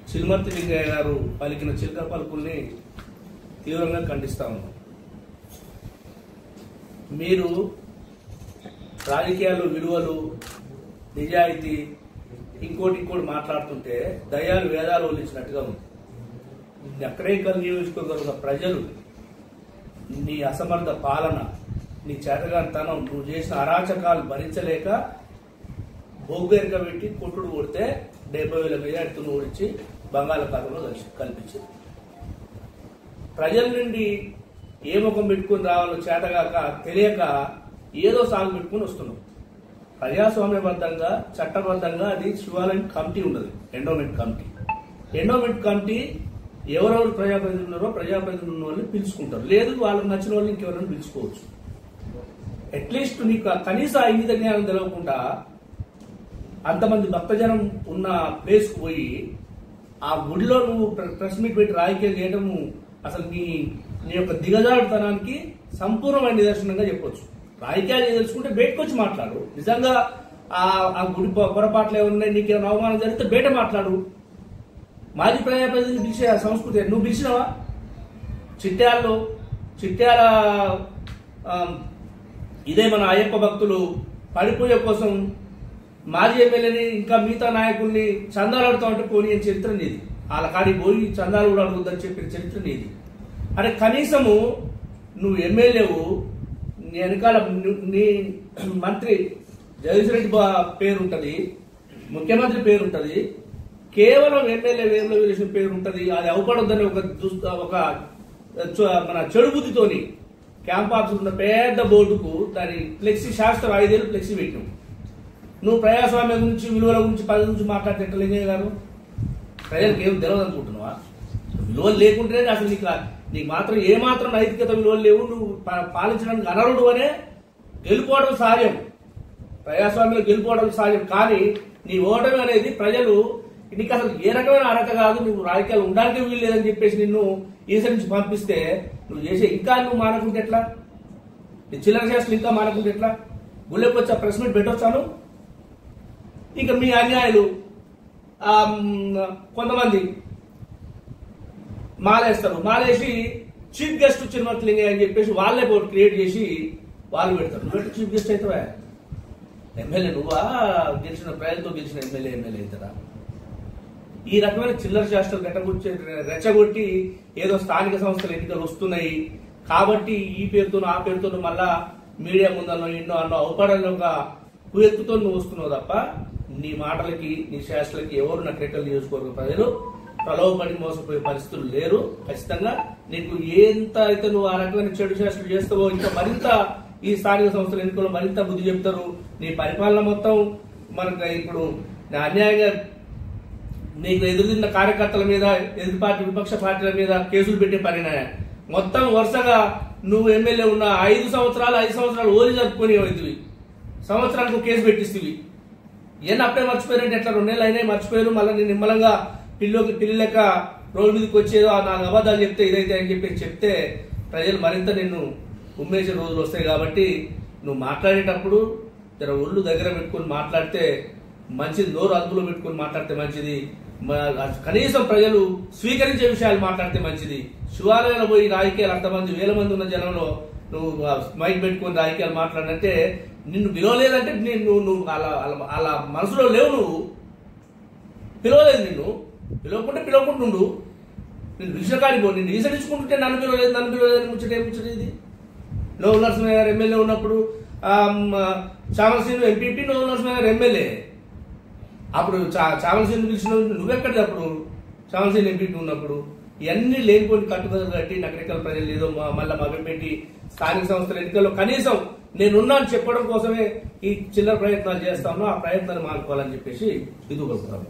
చిల్మర్తి లింగయ్య గారు పలికిన చిలక పలుకుల్ని తీవ్రంగా ఖండిస్తా ఉన్నాం. మీరు రాజకీయాల్లో విలువలు, నిజాయితీ, ఇంకోటి మాట్లాడుతుంటే దయాలు వేదాలు వల్లించినట్టుగా ఉంది. నకరేకల్ నియోజకవర్గ ప్రజలు నీ అసమర్థ పాలన, నీ చేతగానితనం, నువ్వు చేసిన అరాచకాలు భరించలేక బొగ్గెరక పెట్టి కొట్టుడు కొడితే 70,000 మెజార్టీను ఓడించి బంగాళాఖాతంలో కల్పించింది. ప్రజల నుండి ఏ ముఖం పెట్టుకుని రావాలో చేతగాక తెలియక ఏదో సాగు పెట్టుకుని వస్తున్నాం. ప్రజాస్వామ్యబద్ధంగా, చట్టబద్ధంగా అది శివాలయం కమిటీ ఉండదు, ఎండోమెంట్ కమిటీ ఎవరెవరు ప్రజాప్రతినిధులు ఉన్నారో ప్రజాప్రతినిధులు ఉన్న వాళ్ళని పిలుచుకుంటారు. లేదు వాళ్ళకి నచ్చిన వాళ్ళని ఇంకెవరైనా పిలుచుకోవచ్చు. అట్లీస్ట్ నీకు కనీస ఇంగిత జ్ఞానం తెలవకుండా అంతమంది భక్తజనం ఉన్న ప్లేస్ కు పోయి ఆ గుడిలో నువ్వు ప్రెస్ మీట్ పెట్టి రాజకీయం చేయడము అసలు నీ యొక్క దిగజారుతనానికి సంపూర్ణమైన నిదర్శనంగా చెప్పొచ్చు. రాజకీయాలు తెలుసుకుంటే బయటకు వచ్చి మాట్లాడు. నిజంగా ఆ గుడి పొరపాట్లు ఏమన్నాయి, నీకేమైనా అవమానం జరిగితే బయట మాట్లాడు. మాజీ ప్రజాప్రతినిధులు పిలిచే సంస్కృతి నువ్వు పిలిచినవా? చిట్యాల ఇదే మన అయ్యప్ప భక్తులు పడిపోయే కోసం మాజీ ఎమ్మెల్యేని ఇంకా మిగతా నాయకుల్ని చందాలు అడుగుతా ఉంటే పోనీ అని చరిత్ర నీది. వాళ్ళ కాడికి పోయి చందాలు కూడా అడుగుద్దని చెప్పిన చరిత్ర నీది. అంటే కనీసము నువ్వు ఎమ్మెల్యేవు, నీ వెనకాల నీ మంత్రి జగదీష్ రెడ్డి పేరుంటది, ముఖ్యమంత్రి పేరుంటది, కేవలం ఎమ్మెల్యే వేముల వీరేశం పేరు ఉంటది. అది అవపడొద్దని ఒక మన చెడు బుద్ధితోని క్యాంప్ ఆఫీస్ ఉన్న పెద్ద బోర్డుకు దాని ఫ్లెక్సీ శాస్త్ర 5 ఏళ్ళు ఫ్లెక్సీ పెట్టినావు. నువ్వు ప్రజాస్వామ్యం గురించి, విలువల గురించి, పదవి గురించి మాట్లాడితే ఎట్లా లింగయ్య గారు? ప్రజలకు ఏం తెలియదు అనుకుంటున్నావా? విలువలు లేకుంటేనే అసలు నీకు మాత్రం ఏమాత్రం నైతికత విలువలు లేవు. నువ్వు పాలించడానికి అనర్హుడు అనే గెలుపోవడం సహజం, ప్రజాస్వామ్యంలో గెలుపోవడం సహజం. కానీ నీ ఓటమి అనేది ప్రజలు నీకు అసలు ఏ రకమైన అర్హత కాదు, నువ్వు రాజకీయాలు ఉండడానికి వీలు లేదని చెప్పేసి నిన్ను ఈసరి నుంచి పంపిస్తే నువ్వు చేసే ఇంకా నువ్వు మానకుంటే ఎట్లా? నీ చిల్లర చేష్టలు ఇంకా మానకుంటే ఎట్లా? గుళ్ళకి వచ్చి ప్రెస్ మీట్ పెట్టొచ్చాను. ఇంకా మీ అన్యాయులు కొంతమంది మాలేసి చీఫ్ గెస్ట్ చిల్మర్తి లింగయ్య అని చెప్పేసి వాళ్ళే క్రియేట్ చేసి వాళ్ళు పెడతారు. నువ్వు చీఫ్ గెస్ట్ అవుతావా? ఎమ్మెల్యే నువ్వా? గెలిచిన ప్రజలతో గెలిచిన ఎమ్మెల్యే అవుతారా? ఈ రకమైన చిల్లర చేష్టలు రెచ్చగొట్టి ఏదో స్థానిక సంస్థల ఎన్నికలు వస్తున్నాయి కాబట్టి ఈ పేరుతోనూ ఆ పేరుతోనూ మళ్ళా మీడియా ముందన్నో ఎన్నో అన్నో అవపడంలో ఒక కుయెత్తుతో నువ్వు వస్తున్నావు తప్ప నీ మాటలకి, నీ చేష్టలకి ఎవరు నకరేకల్ నియోజకవర్గ ప్రజలు ప్రలోభపడి మోసపోయే పరిస్థితులు లేరు. ఖచ్చితంగా నీకు ఎంత అయితే నువ్వు ఆ రకమైన చెడు చేష్టలు చేస్తావో ఇంకా మరింత ఈ స్థానిక సంస్థల ఎన్నికల్లో మరింత బుద్ధి చెప్తారు. నీ పరిపాలన మొత్తం మనకు ఇప్పుడు అన్యాయంగా నీకు ఎదురుదిన్న కార్యకర్తల మీద, ఎదురు పార్టీ విపక్ష పార్టీల మీద కేసులు పెట్టే పనినా మొత్తం వరుసగా నువ్వు ఎమ్మెల్యే ఉన్న 5 సంవత్సరాలు ఓలి జరుపుకొని అవుతుంది. సంవత్సరానికి కేసు పెట్టిస్తుంది. ఏం అప్పుడే మర్చిపోయారంటే ఎట్లా 2 నెలలు అయినా మర్చిపోయారు. మళ్ళీ నేను నిమ్మలంగా పిల్లి లెక్క రోడ్డు మీదకి వచ్చేదో 4 అబద్ధాలు చెప్తే ఇదైతే అని చెప్తే ప్రజలు మరింత నిన్ను ఉమ్మేసే రోజులు వస్తాయి. కాబట్టి నువ్వు మాట్లాడేటప్పుడు జర ఒళ్ళు దగ్గర పెట్టుకుని మాట్లాడితే మంచిది, నోరు అదుపులో పెట్టుకుని మాట్లాడితే మంచిది. కనీసం ప్రజలు స్వీకరించే విషయాలు మాట్లాడితే మంచిది. శివాలయాలు పోయి రాజకీయాలు అంతమంది 1000 మంది ఉన్న జనంలో నువ్వు మైక్ పెట్టుకుని రాజకీయాలు మాట్లాడంటే నిన్ను పిలవలేదంటే నువ్వు అలా మనసులో లేవు. నువ్వు పిలవలేదు, నిన్ను పిలవకుండా ఉండు. నేను పిలిచిన కాడిపో, నిన్ను ఈసరించుకుంటుంటే నన్ను పిలవలేదు ముచ్చట ఇది. నోముల నరసింహయ్య గారు ఎమ్మెల్యే ఉన్నప్పుడు చామలసీను ఎంపీపీ, నోముల నరసింహయ్య గారు ఎమ్మెల్యే. అప్పుడు చామలసీను పిలిచిన నువ్వెక్కడిది? అప్పుడు చామలసీను ఎంపీపీ ఉన్నప్పుడు ఇవన్నీ లేనిపోయి కట్టుకథలు కట్టి నకరేకల్ ప్రజలు ఏదో మళ్ళీ మభ్యపెట్టి స్థానిక సంస్థల ఎన్నికల్లో కనీసం నేనున్నాను చెప్పడం కోసమే ఈ చిల్లర ప్రయత్నాలు చేస్తాను. ఆ ప్రయత్నాన్ని మానుకోవాలని చెప్పేసి ఇది కోరుతున్నాను.